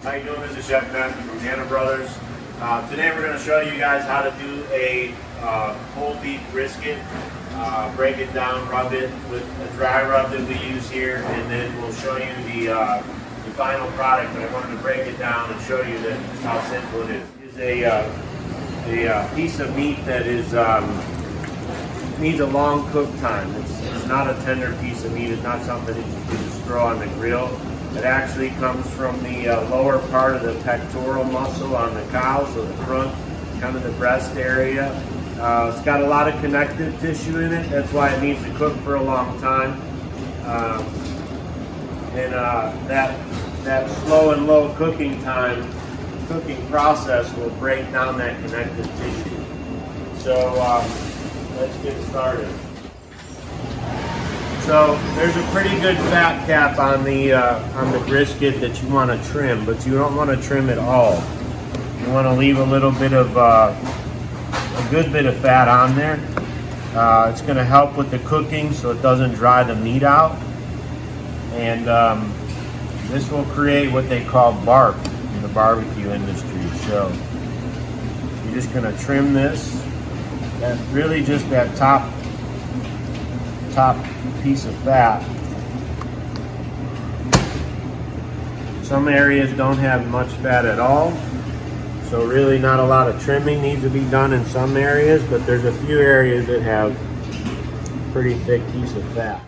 How you doing? This is Chef Matthew from Hannah Brothers. Today we're going to show you guys how to do a whole beef brisket. Break it down, rub it with a dry rub that we use here, and then we'll show you the final product. But I wanted to break it down and show you that just how simple it is. It's a piece of meat that is needs a long cook time. It's not a tender piece of meat. It's not something that you can just throw on the grill. It actually comes from the lower part of the pectoral muscle on the cow, so the front, kind of the breast area. It's got a lot of connective tissue in it. That's why it needs to cook for a long time. That slow and low cooking process will break down that connective tissue. So let's get started. So there's a pretty good fat cap on the brisket that you want to trim, but you don't want to trim it all. You want to leave a little bit of a good bit of fat on there. It's going to help with the cooking so it doesn't dry the meat out, and this will create what they call bark in the barbecue industry. So you're just going to trim this, and really just that top piece of fat. Some areas don't have much fat at all, so really not a lot of trimming needs to be done in some areas, but there's a few areas that have a pretty thick piece of fat.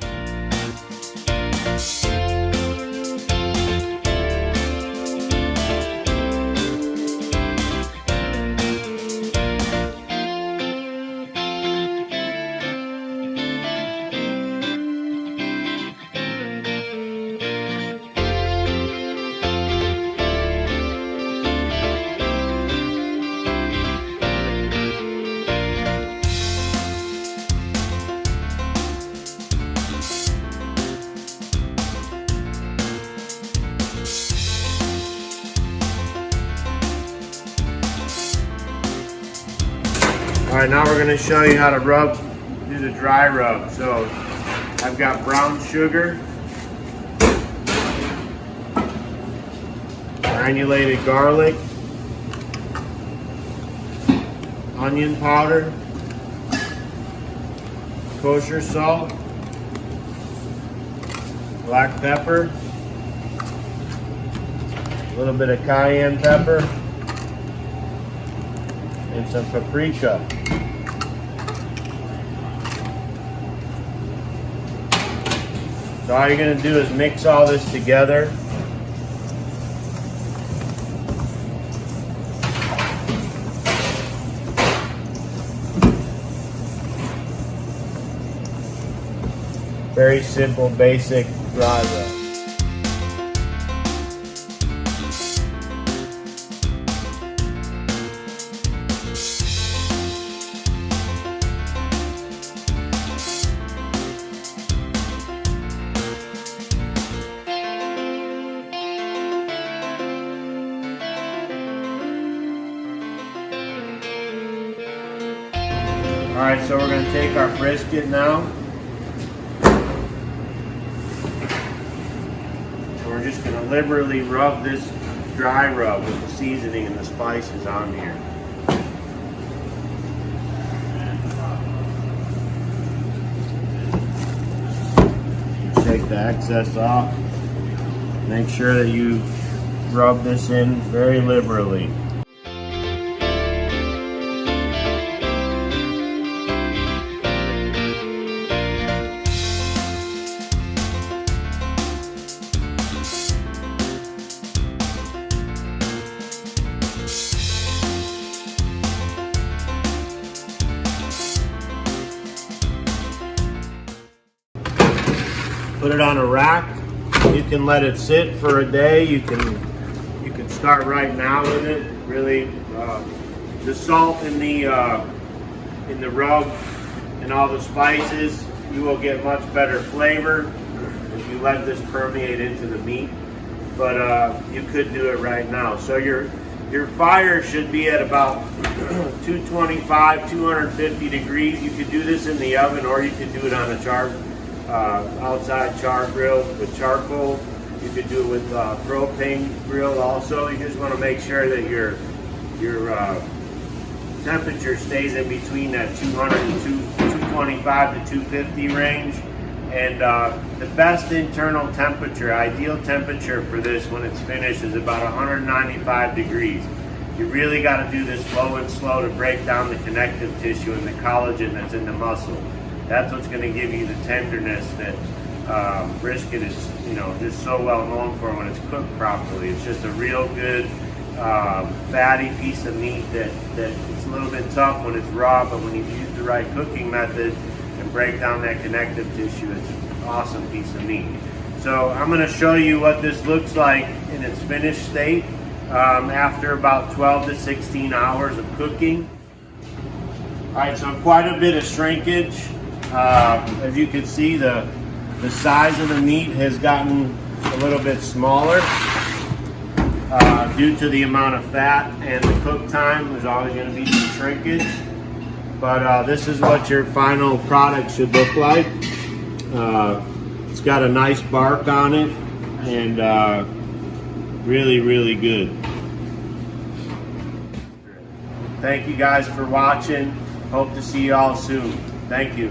Alright, now we're going to show you how to do the dry rub. So I've got brown sugar, granulated garlic, onion powder, kosher salt, black pepper, a little bit of cayenne pepper, and some paprika. So all you're going to do is mix all this together. Very simple, basic dry rub. Alright, so we're going to take our brisket now. And we're just going to liberally rub this dry rub with the seasoning and the spices on here. Take the excess off. Make sure that you rub this in very liberally. Put it on a rack. You can let it sit for a day. You can start right now with it. Really, the salt in the rub and all the spices, you will get much better flavor if you let this permeate into the meat. But you could do it right now. So your fire should be at about 225, 250 degrees. You could do this in the oven, or you could do it on a outside char grill with charcoal. You could do it with propane grill also. You just want to make sure that your temperature stays in between that 225 to 250 range. And the best internal temperature, ideal temperature for this when it's finished, is about 195 degrees. You really got to do this low and slow to break down the connective tissue and the collagen that's in the muscle. That's what's going to give you the tenderness that brisket is, just so well known for when it's cooked properly. It's just a real good fatty piece of meat that it's a little bit tough when it's raw, but when you use the right cooking method and break down that connective tissue, it's an awesome piece of meat. So I'm going to show you what this looks like in its finished state after about 12 to 16 hours of cooking. All right, so quite a bit of shrinkage. As you can see, the size of the meat has gotten a little bit smaller due to the amount of fat and the cook time. There's always going to be some shrinkage, but this is what your final product should look like. It's got a nice bark on it, and really, really good. Thank you guys for watching. Hope to see you all soon. Thank you.